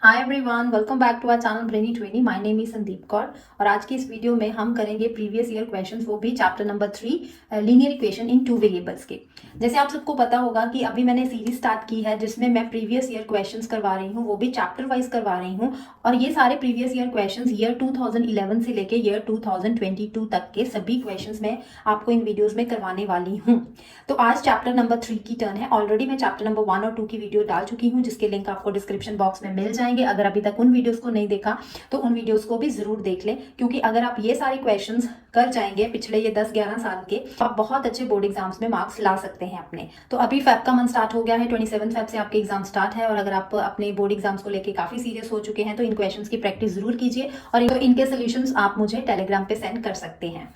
Hi everyone, welcome back to our channel brainy twenty. My name is Sandeep Kaur और आज की इस वीडियो में हम करेंगे प्रीवियस ईयर क्वेश्चंस, वो भी chapter number 3 linear equation in two variables के। जैसे आप सबको पता होगा कि अभी मैंने सीरीज स्टार्ट की है जिसमें मैं प्रीवियस ईयर क्वेश्चंस करवा रही हूँ, वो भी चैप्टर वाइज करवा रही हूँ। और ये सारे प्रीवियस ईयर क्वेश्चंस ईयर 2011 से लेके ईयर 2022 तक के सभी क्वेश्चंस मैं आपको इन वीडियोज में करवाने वाली हूँ। तो आज चैप्टर नंबर 3 की टर्न है। ऑलरेडी मैं चैप्टर नंबर 1 और 2 की वीडियो डाल चुकी हूँ, जिसके लिंक आपको डिस्क्रिप्शन बॉक्स में मिल जाएंगे। अगर अभी तक उन वीडियोस को नहीं देखा तो उन वीडियोस को भी जरूर देख लें, क्योंकि अगर आप ये सारे क्वेश्चंस कर जाएंगे पिछले ये 10-11 साल के, तो आप बहुत अच्छे बोर्ड एग्जाम्स में मार्क्स ला सकते हैं अपने। तो अभी फेब का मंथ स्टार्ट हो गया है, 27 फेब से आपके एग्जाम स्टार्ट है। और अगर आप अपने बोर्ड एग्जाम्स को लेकर काफी सीरियस हो चुके हैं तो इन क्वेश्चंस की प्रैक्टिस जरूर कीजिए और इनके सोल्यूशंस आप मुझे टेलीग्राम पे सेंड कर सकते हैं।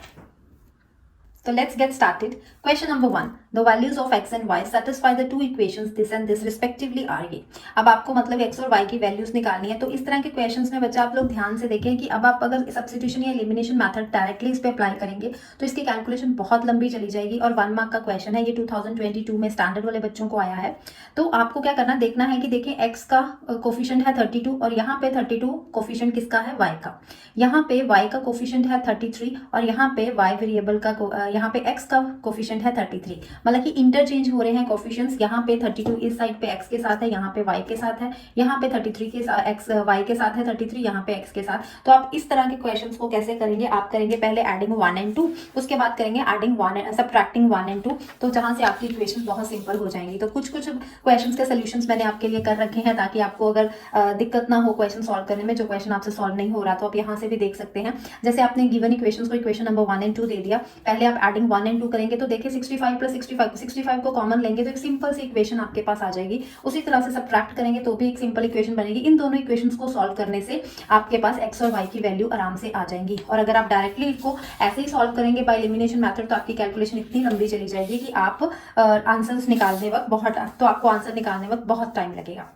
So let's get started. Question number 1. The values of x and y satisfy the two equations this and this respectively are ये। अब आपको मतलब x और y की वैल्यूज निकालनी है। तो इस तरह के क्वेश्चंस में बच्चा आप लोग ध्यान से देखें कि अब आप अगर सब्स्टिट्यूशन या एलिमिनेशन मेथड डायरेक्टली इस पे अप्लाई करेंगे तो इसकी कैलकुलेशन बहुत लंबी चली जाएगी और 1 मार्क का क्वेश्चन है। ये 2022 में स्टैंडर्ड वाले बच्चों को आया है। तो आपको क्या करना देखना है कि देखिए x का कोफिशिएंट है 32 और यहाँ पे 32 कोफिशिएंट किसका है, y का। यहाँ पे y का कोफिशिएंट है 33 और यहाँ पे y वेरिएबल का यहाँ पे x का कोफिशिएंट है 33। मतलब कि इंटरचेंज हो रहे हैं कोफिशिएंट्स। यहाँ पे 32 इस साइड पे x के साथ है, यहाँ पे y के साथ है, यहाँ पे 33 के साथ x y के साथ है, 33 यहाँ पे x के साथ। तो आप इस तरह के क्वेश्चंस को कैसे करेंगे, आप करेंगे पहले एडिंग 1 एंड 2, उसके बाद करेंगे एडिंग 1 एंड सब्ट्रैक्टिंग 1 एंड 2। तो जहां से आपकी इक्वेशन बहुत सिंपल हो जाएंगी। तो कुछ कुछ क्वेश्चंस के सोल्यूशंस मैंने आपके लिए कर रखे हैं ताकि आपको अगर दिक्कत ना हो क्वेश्चन सॉल्व करने में। जो क्वेश्चन आपसे सॉल्व नहीं हो रहा तो आप यहाँ से भी देख सकते हैं। जैसे आपने गिवन इक्वेशंस को इक्वेशन नंबर 1 एंड 2 दे दिया, पहले आप एडिंग 1 एंड 2 करेंगे तो देखिए 65 प्लस 65 को कॉमन लेंगे तो एक सिंपल सी इक्वेशन आपके पास आ जाएगी। उसी तरह से सब्ट्रैक्ट करेंगे तो भी एक सिंपल इक्वेशन बनेगी। इन दोनों इक्वेशंस को सॉल्व करने से आपके पास x और y की वैल्यू आराम से आ जाएंगी। और अगर आप डायरेक्टली इसको ऐसे ही सॉल्व करेंगे बाय एलिमिनेशन मेथड तो आपकी कैलकुलेशन इतनी लंबी चली जाएगी कि आप आंसर्स निकालने वक्त बहुत टाइम लगेगा।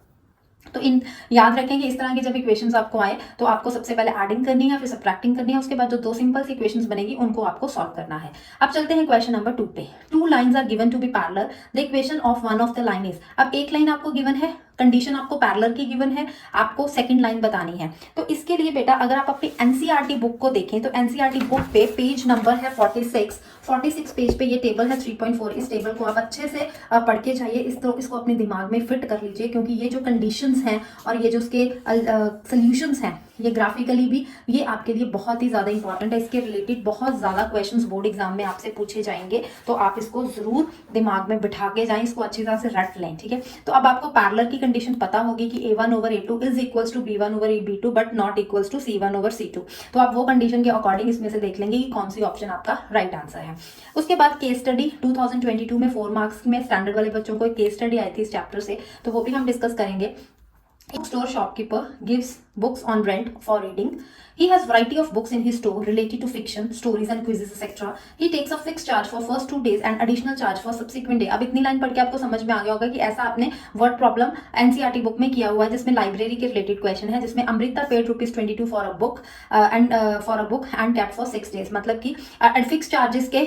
तो इन याद रखें कि इस तरह के जब इक्वेशंस आपको आए तो आपको सबसे पहले एडिंग करनी है, फिर सब्ट्रैक्टिंग करनी है, उसके बाद जो दो सिंपल सी इक्वेशंस बनेगी उनको आपको सॉल्व करना है। अब चलते हैं क्वेश्चन नंबर 2 पे। Two lines are given to be parallel, the equation of one of the line is. अब एक लाइन आपको गिवन है, कंडीशन आपको पैरेलल की गिवन है, आपको सेकंड लाइन बतानी है। तो इसके लिए बेटा अगर आप अपनी एनसीईआरटी बुक को देखें तो एनसीईआरटी बुक पे पेज नंबर है 46 पेज पे ये टेबल है 3.4। इस टेबल को आप अच्छे से पढ़ के जाइए, इसको अपने दिमाग में फिट कर लीजिए, क्योंकि ये जो कंडीशंस हैं और ये जो उसके सोल्यूशंस हैं ये ग्राफिकली भी ये आपके लिए बहुत ही ज़्यादा इंपॉर्टेंट है। इसके रिलेटेड बहुत ज़्यादा क्वेश्चंस बोर्ड एग्जाम में आपसे पूछे जाएंगे, तो आप इसको जरूर दिमाग में बिठा के जाएं, इसको अच्छी तरह से रट लें, ठीक है। तो अब आपको पैरेलल की कंडीशन पता होगी कि a1 over a2 is equals to b1 over b2 but not equals to c1 over c2। तो आप वो कंडीशन के अकॉर्डिंग इसमें से देख लेंगे कि कौन सी ऑप्शन आपका राइट आंसर है। उसके बाद केस स्टडी 2022 में 4 मार्क्स में स्टैंडर्ड वाले बच्चों को एक केस स्टडी आई थी इस चैप्टर से, तो वो भी हम डिस्कस करेंगे। Store shopkeeper gives books on rent for reading. He has variety of books in his store related to fiction, stories and quizzes etc. He takes a fixed charge for first 2 days and additional charge for subsequent day. अब इतनी line पढ़ के आपको समझ में आ गया होगा कि ऐसा आपने वर्ड प्रॉब्लम एनसीईआरटी बुक में किया हुआ है, जिसमें लाइब्रेरी के रिलेटेड क्वेश्चन है, जिसमें Amrita paid ₹22 for a book and kept for 6 days. मतलब कि फिक्स चार्जेस के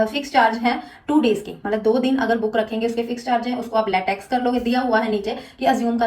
फिक्स चार्ज है 2 डेज के, मतलब 2 दिन अगर बुक रखेंगे उसके फिक्स चार्ज है, उसको आप लेटेक्स कर लोगे। दिया हुआ है नीचे कि अज्यूम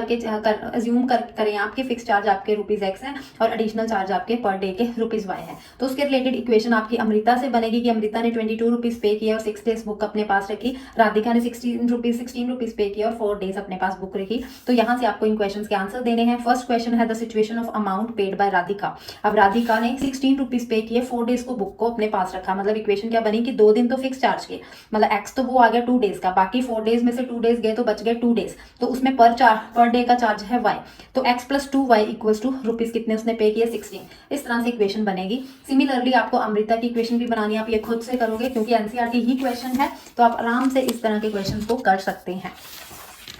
करें आपके फिक्स चार्ज आपके ₹X है और एडिशनल चार्ज आपके पर डे के ₹Y है। तो उसके रिलेटेड इक्वेशन आपकी अमृता से बनेगी कि अमृता ने ₹22 पे किया और 6 डेज बुक अपने पास रखी। राधिका ने ₹16 पे किया और 4 डेज अपने पास बुक रखी। तो यहाँ से आपको इन क्वेश्चन के आंसर देने हैं। फर्स्ट क्वेश्चन है the situation of amount paid bye Radhika. अब राधिका ने ₹16 पे किए, 4 डेज को बुक को अपने पास रखा। मतलब इक्वेशन क्या बनी कि 2 दिन तो फिक्स चार्ज के, मतलब एक्स तो वो आ गया 2 डेज का, बाकी 4 डेज में से 2 डेज गए तो बच गए 2 डेज। तो उसमें पर डे का चार्ज है y, तो x plus 2y equals to rupees कितने उसने पे किए 16। इस तरह से इक्वेशन बनेगी। सिमिलरली आपको अमृता की इक्वेशन भी बनानी है, आप ये खुद से करोगे क्योंकि एनसीईआरटी ही क्वेश्चन है, तो आप आराम से इस तरह के क्वेश्चन को कर सकते हैं।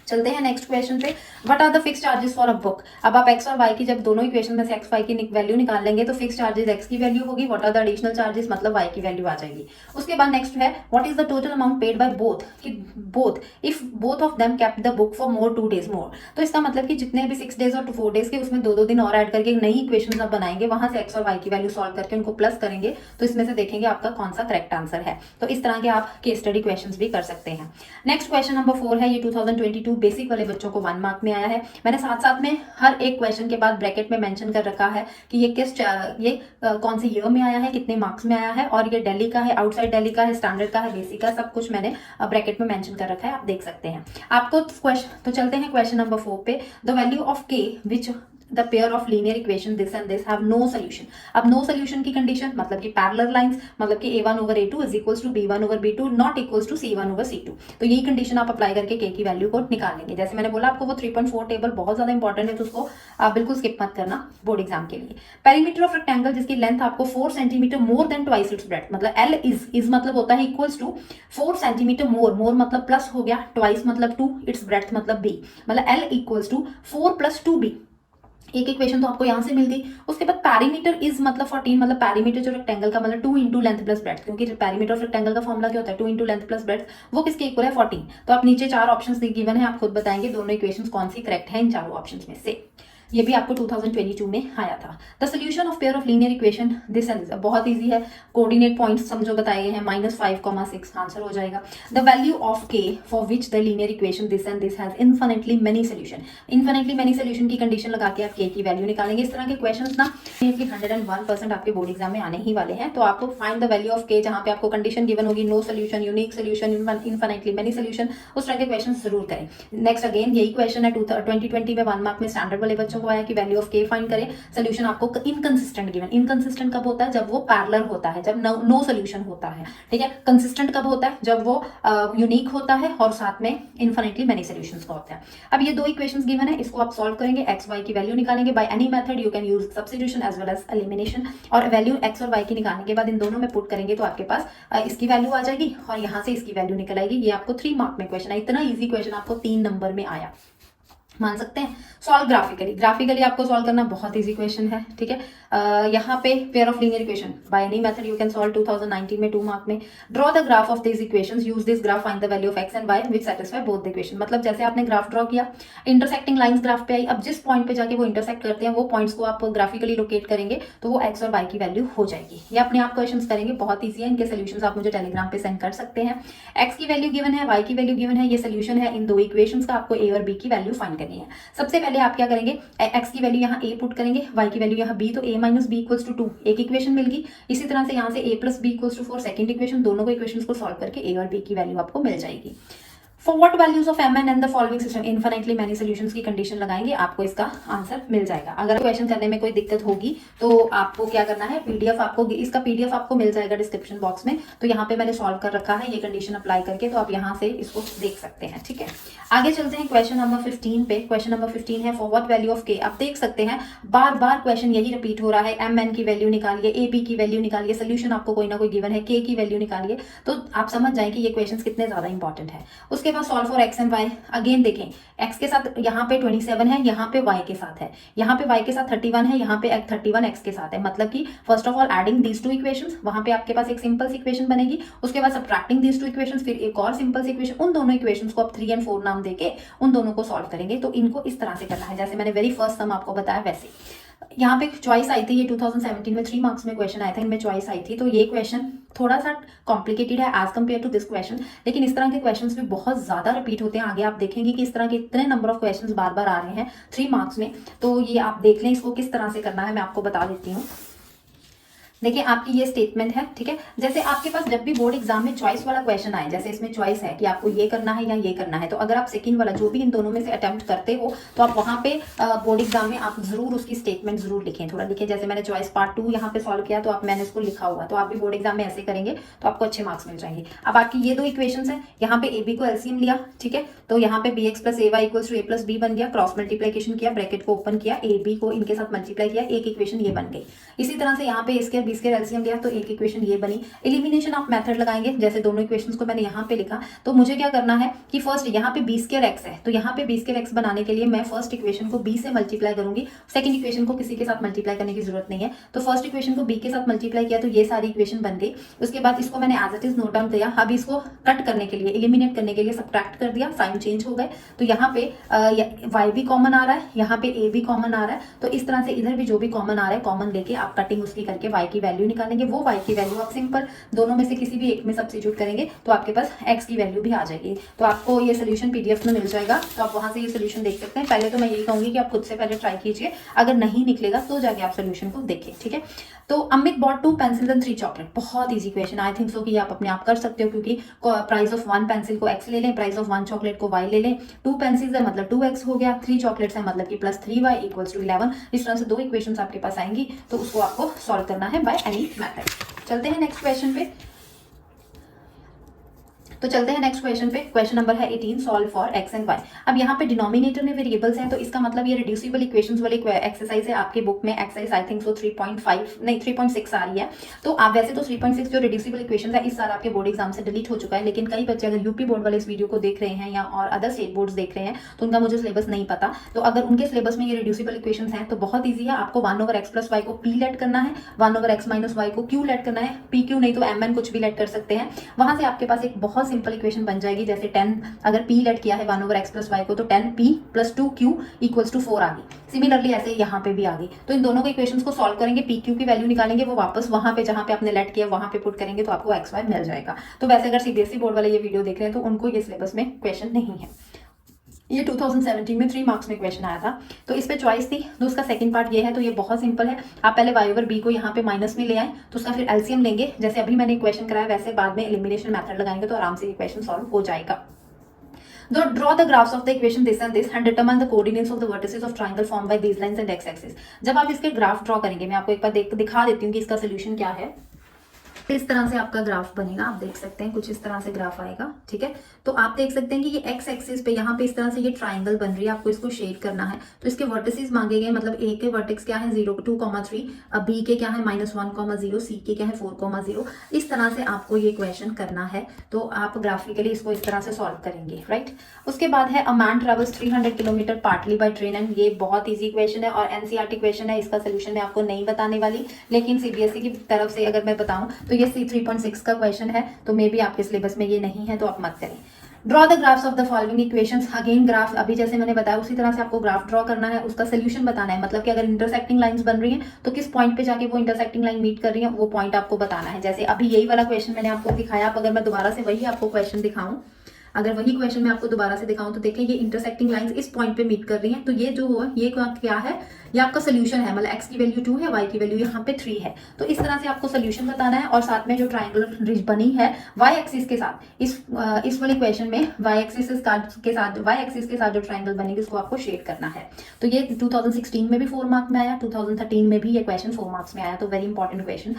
चलते हैं नेक्स्ट क्वेश्चन पे। What are the fix charges for a book. अब आप x और y की जब दोनों इक्वेशन में से x y की वैल्यू निकाल लेंगे तो फिक्स चार्जेस x की वैल्यू होगी, what are the additional charges मतलब y की वैल्यू आ जाएगी। उसके बाद नेक्स्ट है what is the total amount paid by both, कि both if both of them kept the book for more 2 days more. तो इसका मतलब कि जितने भी 6 डेज और 4 डेज के उसमें 2 दिन और ऐड करके नई इक्वेशन आप बनाएंगे, वहां से x और y की वैल्यू सॉल्व करके उनको प्लस करेंगे, तो इसमें से देखेंगे आपका कौन सा करेक्ट आंसर है। तो इस तरह के आप केस स्टडी क्वेश्चन भी कर सकते हैं। नेक्स्ट क्वेश्चन नंबर 4 है, ये 2022 बेसिक वाले बच्चों को 1 मार्क में आया है। मैंने साथ साथ में हर एक क्वेश्चन के बाद ब्रैकेट में मेंशन कर रखा है कि ये कौन से ईयर में आया है, कितने मार्क्स में आया है, और ये दिल्ली का है, आउटसाइड दिल्ली का है, स्टैंडर्ड का है, बेसिक का, सब कुछ मैंने ब्रैकेट में मेंशन कर रखा है, आप देख सकते हैं। आपको क्वेश्चन तो चलते हैं क्वेश्चन नंबर 4 पे। The value of k which the pair of linear equation this and this have no solution. अब नो सोल्यूशन की कंडीशन मतलब कि पैरेलल लाइंस, मतलब कि a1 over a2 is equals to b1 over b2 not equals to c1 over c2। तो यही condition आप apply करके k की वैल्यू को निकालेंगे। जैसे मैंने बोला आपको वो 3.4 टेबल बहुत ज्यादा इंपॉर्टेंट है, तो उसको आप बिल्कुल स्किप मत करना बोर्ड एग्जाम के लिए। पेरीमीटर ऑफ रेक्टेंगल जिसकी लेंथ आपको 4 centimetre more than twice its breadth, मतलब l इज मतलब होता है इक्वल्स टू 4 सेंटीमीटर मोर मतलब प्लस हो गया, ट्वाइस मतलब 2, इट्स ब्रेड्थ मतलब b, मतलब l इक्वल्स टू 4 + 2b। एक इक्वेशन तो आपको यहां से मिल गई। उसके बाद पैरीमीटर इज मतलब 14, मतलब पैरीमीटर जो रेक्टेंगल का मतलब 2 इंटू लेंथ प्लस ब्रेड्थ, क्योंकि पैरीमीटर ऑफ रेक्टेंगल का फॉर्मूला क्या होता है 2 इंटू लेंथ प्लस ब्रेड्थ, वो किसके इक्वल है 14। तो आप नीचे 4 ऑप्शंस गिवन है, आप खुद बताएंगे दोनों इक्वेशंस कौन सी करेक्ट है इन चारों ऑप्शंस में से। ये भी आपको 2022 में आया था। The solution of pair of linear equation this and this, बहुत इजी है, कोऑर्डिनेट पॉइंट्स समझो बताए गए हैं, -5,6 आंसर हो जाएगा। द वैल्यू ऑफ के for which the linear equation this and this has infinitely many solution. Infinitely many solution की कंडीशन लगा के आप के की वैल्यू निकालेंगे। इस तरह के क्वेश्चन ना 101% आपके बोर्ड एग्जाम में आने ही वाले हैं। तो आपको फाइंड द वैल्यू ऑफ के, जहां पे आपको कंडीशन गिवन होगी no solution, unique solution, infinitely many solution, उस तरह के क्वेश्चन जरूर करें। नेक्स्ट अगेन यही क्वेश्चन है 2020 में 1 मार्क में स्टैंडर्ड वाले बच्चों को आया कि वैल्यू ऑफ के फाइंड करें। सोल्यूशन आपको इनकंसिस्टेंट गिवन। इनकंसिस्टेंट कब होता है? जब वो पैरेलल होता है, जब नो सोल्यूशन होता है, ठीक है। कंसिस्टेंट कब होता है? जब वो यूनिक होता है और साथ में इन्फिनिटली मेनी सोल्यूशंस का होता है। अब ये 2 इक्वेशंस गिवन है, इसको आप सॉल्व करेंगे, एक्स वाई की वैल्यू निकालेंगे। By any method you can use substitution as well as elimination, और वैल्यू एक्स और वाई की निकालने के बाद इन दोनों में पुट करेंगे तो आपके पास इसकी वैल्यू आ जाएगी और यहाँ से इसकी वैल्यू निकल आएगी। ये आपको 3 मार्क में क्वेश्चन है, इतना ईजी क्वेश्चन आपको 3 नंबर में आया, मान सकते हैं। सॉल्व ग्राफिकली आपको सॉल्व करना बहुत इजी क्वेश्चन है, ठीक है। यहाँ पे pair of linear equation by any method you can solve 2019 में 2 मार्क में। Draw the graph of this equations, use this graph, find the value of x and y which satisfy both the equation. मतलब जैसे आपने graph draw किया, intersecting lines graph पे आई, अब जिस पॉइंट पे जाके वो इंटरसेक्ट करते हैं वो पॉइंट्स को आप ग्राफिकली लोकेट करेंगे तो वो एक्स और वाई की वैल्यू हो जाएगी। ये अपने आप क्वेश्चन करेंगे, बहुत ईजी है, इनके सोल्यूशन आप मुझे टेलीग्राम पे सेंड कर सकते हैं। एक्स की वैल्यू गिवन है, वाई की वैल्यू गिवन है, ये सोल्यूशन है इन 2 इक्वेशंस का। आपको ए और बी की वैल्यू फाइंड करनी है। सबसे पहले आप क्या करेंगे, एक्स की वैल्यू यहाँ ए पुट करेंगे, वाई की वैल्यू यहाँ बी, तो a - b = 2, एक इक्वेशन मिल गई। इसी तरह से यहाँ से a + b = 4, सेकंड इक्वेशन। दोनों को इक्वेशंस को सॉल्व करके a और b की वैल्यू आपको मिल जाएगी। For what values of mn and the following system infinitely many solutions की कंडीशन लगाएंगे, आपको इसका आंसर मिल जाएगा। अगर क्वेश्चन करने में कोई दिक्कत होगी तो आपको क्या करना है, पीडीएफ आपको, इसका पीडीएफ आपको मिल जाएगा डिस्क्रिप्शन बॉक्स में। तो यहाँ पे मैंने सॉल्व कर रखा है ये कंडीशन अप्लाई करके, तो आप यहाँ से इसको देख सकते हैं, ठीक है। आगे चलते हैं क्वेश्चन नंबर 15 पे। क्वेश्चन नंबर 15 है फॉर व्हाट वैल्यू ऑफ के। आप देख सकते हैं बार बार क्वेश्चन यही रिपीट हो रहा है, mn की वैल्यू निकालिए, ab की वैल्यू निकालिए, सोल्यूशन आपको कोई ना कोई गिवन है, k की वैल्यू निकालिए। तो आप समझ जाए कि ये क्वेश्चन कितने ज्यादा इंपॉर्टेंट है। उसके बाद solve for x and y. Again देखें, x के साथ यहाँ पे 27 है, यहाँ पे y के साथ है, यहाँ पे y के साथ 31 है, यहाँ पे 31 x के साथ है। मतलब कि first of all adding these 2 equations, वहां पे आपके पास एक सिंपल सी इक्वेशन बनेगी। उसके बाद सब्ट्रैक्टिंग दीज 2 इक्वेशंस, फिर एक और सिंपल सी इक्वेशन। उन दोनों इक्वेशंस को आप 3 और 4 नाम देके उन दोनों को सॉल्व करेंगे। तो इनको इस तरह से करना है, जैसे मैंने वेरी फर्स्ट सम आपको बताया वैसे। यहाँ पे चॉइस आई थी, ये 2017 में 3 मार्क्स में क्वेश्चन आया था, इनमें चॉइस आई थी। तो ये क्वेश्चन थोड़ा सा कॉम्प्लिकेटेड है as compare to this question, लेकिन इस तरह के क्वेश्चंस भी बहुत ज्यादा रिपीट होते हैं। आगे आप देखेंगे कि इस तरह के इतने नंबर ऑफ क्वेश्चंस बार बार आ रहे हैं 3 मार्क्स में। तो ये आप देख लें, इसको किस तरह से करना है मैं आपको बता देती हूँ। देखिए आपकी ये स्टेटमेंट है, ठीक है। जैसे आपके पास जब भी बोर्ड एग्जाम में चॉइस वाला क्वेश्चन आए, जैसे इसमें चॉइस है कि आपको ये करना है या ये करना है, तो अगर आप सेकंड वाला जो भी इन दोनों में से अटेम्प्ट करते हो तो आप वहां पे बोर्ड एग्जाम में आप जरूर उसकी स्टेटमेंट जरूर लिखें, थोड़ा लिखें। जैसे मैंने चॉइस पार्ट 2 यहाँ पे सॉल्व किया, तो आप मैंने इसको लिखा हुआ, तो आप भी बोर्ड एग्जाम में ऐसे करेंगे तो आपको अच्छे मार्क्स मिल जाएंगे। अब आपकी ये 2 इक्वेशन है, यहाँ पे ab को एलसीएम लिया, ठीक है। तो यहाँ पे bx + ay = a + b बन गया, क्रॉस मल्टीप्लीकेशन किया, ब्रैकेट को ओपन किया, ab को इनके साथ मल्टीप्लाई किया, एक इक्वेशन ये बन गई। इसी तरह से यहाँ पे इसके b स्क्वायर एलसीएम लिया, तो एक इक्वेशन ये बनी। एलिमिनेशन ऑफ मेथड लगाएंगे, जैसे दोनों इक्वेशंस को मैंने यहाँ पे लिखा, तो मुझे क्या करना है कि फर्स्ट यहाँ पे b स्क्वायर x है, तो यहाँ पे b स्क्वायर x बनाने के लिए मैं फर्स्ट इक्वेशन को b से मल्टीप्लाई करूंगी, सेकंड इक्वेशन को किसी के साथ मल्टीप्लाई करने की जरूरत नहीं है। तो फर्स्ट इक्वेशन को b के साथ मल्टीप्लाई किया, तो ये सारी इक्वेशन बन गई। उसके बाद इसको मैंने as it is note down किया। अब इसको कट करने के लिए, एलिमिनेट करने के लिए सब्ट्रैक्ट कर दिया, साइन चेंज हो गए। तो यहाँ पे y भी कॉमन आ रहा है, यहाँ पे a भी कॉमन आ रहा है। तो इस तरह से इधर भी जो भी कॉमन आ रहा है, कॉमन लेके आप कटिंग उसकी करके y की की वैल्यू निकालेंगे, वो y की वैल्यू आप सिंपल दोनों में से किसी भी एक में सब्स्टिट्यूट करेंगे तो आपके पास x की वैल्यू भी आ जाएगी। तो आपको ये सोल्यूशन PDF में मिल जाएगा, तो आप वहाँ से ये सोल्यूशन देख सकते हैं। पहले तो मैं यही कहूँगी कि आप खुद से पहले ट्राई कीजिए, अगर नहीं निकलेगा तो जाके आप सोल्यूशन को देखिए, ठीक है। तो Amit bought 2 pencils and 3 chocolate, बहुत easy question, I think so कि आप अपने आप कर सकते हो, क्योंकि प्राइस ऑफ 1 पेंसिल को x ले लें, प्राइस ऑफ 1 चॉकलेट को y ले लें, 2 पेंसिल्स है मतलब 2x हो गया, 3 चॉकलेट्स है मतलब कि +3y इक्वल्स टू 11। इस तरह से 2 इक्वेशंस आपके पास आएंगी, तो उसको आपको सॉल्व करना है बाय एनी मेथड। चलते हैं नेक्स्ट क्वेश्चन पे। तो चलते हैं नेक्स्ट क्वेश्चन पे। क्वेश्चन नंबर है 18, solve for x and y। अब यहाँ पे डिनोमिनेटर में वेरिएबल्स हैं, तो इसका मतलब ये रिड्यूसिबल इक्वेशंस वाली एक्सरसाइज है। आपके बुक में एक्सरसाइज आई थिंक सो 3.5 नहीं 3.6 आ रही है। तो आप वैसे तो 3.6 जो रिड्यूसिबल इक्वेशंस है इस साल आपके बोर्ड एग्जाम से डिलीट हो चुका है, लेकिन कई बच्चे अगर यूपी बोर्ड वाले इस वीडियो को देख रहे हैं या और अदर स्टेट बोर्ड्स देख रहे हैं तो उनका मुझे सिलेबस नहीं पता। तो अगर उनके सिलेबस में ये रिड्यूसिबल इक्वेशंस हैं तो बहुत ईजी है, आपको 1/x + y को p लेट करना है, 1/x - y को q लेट करना है, pq नहीं तो mn कुछ भी लेट कर सकते हैं। वहां से आपके पास एक बहुत सिंपल इक्वेशन बन जाएगी, जैसे 10 अगर p लेट किया है 1/x + y को तो 10p + 2q इक्वल्स टू 4 आ गई। सिमिलरली ऐसे यहाँ पे भी आ गई। तो इन दोनों के इक्वेशंस को सॉल्व करेंगे, pq की वैल्यू निकालेंगे, वो वापस वहां पे जहां पे आपने लेट किया वहां पे पुट करेंगे तो आपको xy मिल जाएगा। तो वैसे अगर CBSE बोर्ड वाले ये वीडियो देख रहे हैं तो उनको ये सिलेबस में क्वेश्चन नहीं है। ये 2017 में 3 मार्क्स में क्वेश्चन आया था, तो इस पे चॉइस थी। तो उसका सेकंड पार्ट ये है, तो ये बहुत सिंपल है। आप पहले y/b को यहाँ पे माइनस में ले आए, तो उसका फिर एलसीएम लेंगे, जैसे अभी मैंने क्वेश्चन कराया वैसे बाद में एलिमिनेशन मेथड लगाएंगे तो आराम से ये क्वेश्चन सॉल्व हो जाएगा। Draw the graphs of the equation this and this and determine the coordinates of the vertices of triangle formed by these lines and x-axis। जब आप इसके ग्राफ ड्रॉ करेंगे, मैं आपको एक बार दिखा देती हूँ कि इसका सोल्यूशन क्या है। इस तरह से आपका ग्राफ बनेगा, आप देख सकते हैं कुछ इस तरह से ग्राफ आएगा, ठीक है। तो आप देख सकते हैं कि ये एक्स एक्सिस पे यहाँ पे इस तरह से ये ट्राइंगल बन रही है, आपको इसको शेड करना है। तो इसके वर्टिसेस मांगे गए, मतलब ए के वर्टेक्स क्या है 0, 2,3, बी के क्या है -1,0, सी के क्या है 4,0। इस तरह से आपको ये क्वेश्चन करना है, तो आप ग्राफिकली इसको इस तरह से सॉल्व करेंगे, राइट। उसके बाद है a man travels 300 kilometre partly by train, and ये बहुत ईजी क्वेश्चन है और एनसीईआरटी क्वेश्चन है। इसका सोल्यूशन मैं आपको नहीं बताने वाली, लेकिन सीबीएसई की तरफ से अगर मैं बताऊं तो ये 3.6 का क्वेश्चन है, तो मे बी आपके सिलेबस में ये नहीं है, तो आप मत करें। Draw the graphs of the following equations. Again graph अभी जैसे मैंने बताया उसी तरह से आपको ग्राफ ड्रॉ करना है, उसका सोल्यूशन बताना है। मतलब कि अगर इंटरसेक्टिंग लाइंस बन रही हैं तो किस पॉइंट पे जाके वो इंटरसेक्टिंग लाइन मीट कर रही है वो पॉइंट आपको बताना है। जैसे अभी यही वाला क्वेश्चन मैंने आपको दिखाया, अगर मैं दोबारा से वही आपको क्वेश्चन दिखाऊं, अगर वही क्वेश्चन मैं आपको दोबारा से दिखाऊं तो देखें ये इंटरसेक्टिंग लाइंस इस पॉइंट पे मीट कर रही हैं, तो ये जो हो ये क्या है, ये आपका सोल्यूशन है। मतलब x की वैल्यू 2 है, y की वैल्यू यहाँ पे 3 है। तो इस तरह से आपको सोल्यूशन बताना है, और साथ में जो ट्राइंगुलर रिज बनी है y एक्सिस के साथ, इस वाले क्वेश्चन में y एक्सिस के साथ जो ट्राइंगल बनेगी उसको आपको शेड करना है। तो ये 2016 में भी 4 मार्क्स में आया, 2013 में भी ये क्वेश्चन 4 मार्क्स में आया, तो वेरी इंपॉर्टेंट क्वेश्चन।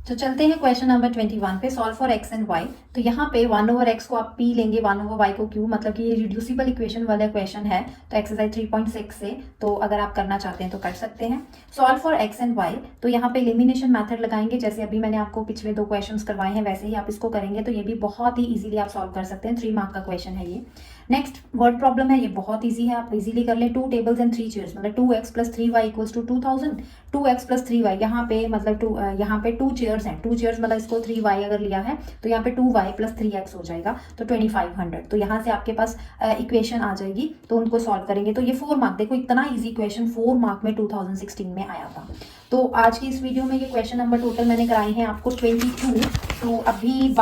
तो चलते हैं क्वेश्चन नंबर 21 पे, solve for x and y। तो यहाँ पे 1/x को आप p लेंगे, 1/y को q, मतलब कि ये रिड्यूसिबल इक्वेशन वाला क्वेश्चन है। तो एक्सरसाइज 3.6 से, तो अगर आप करना चाहते हैं तो कर सकते हैं। Solve for x and y, तो यहाँ पे एलिमिनेशन मेथड लगाएंगे, जैसे अभी मैंने आपको पिछले 2 क्वेश्चन करवाए हैं वैसे ही आप इसको करेंगे, तो ये भी बहुत ही ईजिली आप सॉल्व कर सकते हैं। 3 मार्क का क्वेश्चन है ये। नेक्स्ट वर्ड प्रॉब्लम है, ये बहुत ईजी है, आप इजीली कर लें। 2 टेबल्स एंड 3 चेयर्स, मतलब 2x + 3y equals to 2000, 2x + 3y, यहाँ पे मतलब यहाँ पे 2 चेयर्स हैं, 2 चेयर्स मतलब इसको 3y अगर लिया है तो यहाँ पे 2y + 3x हो जाएगा, तो 2500। तो यहाँ से आपके पास इक्वेशन आ जाएगी, तो उनको सॉल्व करेंगे। तो ये 4 मार्क, देखो इतना ईजी क्वेश्चन 4 मार्क में 2016 में आया था। तो आज की इस वीडियो में ये क्वेश्चन नंबर टोटल मैंने कराए हैं आपको 22। तो अभी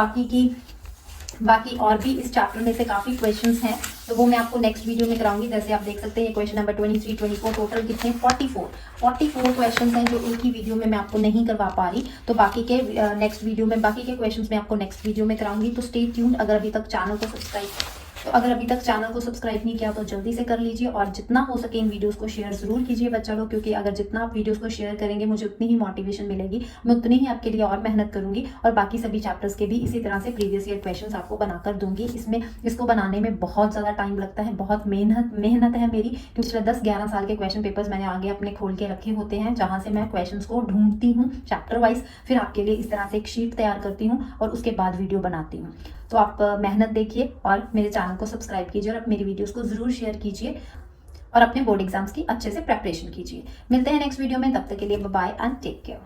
बाकी और भी इस चैप्टर में से काफ़ी क्वेश्चंस हैं, तो वो मैं आपको नेक्स्ट वीडियो में कराऊंगी। जैसे आप देख सकते हैं ये क्वेश्चन नंबर 23, 24, टोटल कितने 44 क्वेश्चंस हैं जो एक ही वीडियो में मैं आपको नहीं करवा पा रही। तो बाकी के नेक्स्ट वीडियो में बाकी के क्वेश्चंस मैं आपको नेक्स्ट वीडियो में कराऊंगी। तो स्टे ट्यून्ड। अगर अभी तक चैनल को सब्सक्राइब नहीं किया तो जल्दी से कर लीजिए, और जितना हो सके इन वीडियोस को शेयर जरूर कीजिए बच्चा लोग, क्योंकि अगर जितना आप वीडियोस को शेयर करेंगे मुझे उतनी ही मोटिवेशन मिलेगी, मैं उतनी ही आपके लिए और मेहनत करूंगी, और बाकी सभी चैप्टर्स के भी इसी तरह से प्रीवियस ईयर क्वेश्चंस आपको बनाकर दूंगी। इसको बनाने में बहुत ज़्यादा टाइम लगता है, बहुत मेहनत है मेरी, क्योंकि पिछले 10-11 साल के क्वेश्चन पेपर्स मैंने आगे अपने खोल के रखे होते हैं, जहाँ से मैं क्वेश्चन को ढूंढती हूँ चैप्टर वाइज, फिर आपके लिए इस तरह से एक शीट तैयार करती हूँ और उसके बाद वीडियो बनाती हूँ। तो आप मेहनत देखिए और मेरे चैनल को सब्सक्राइब कीजिए, और मेरी वीडियोस को ज़रूर शेयर कीजिए, और अपने बोर्ड एग्जाम्स की अच्छे से प्रेपरेशन कीजिए। मिलते हैं नेक्स्ट वीडियो में, तब तक के लिए bye bye and take care.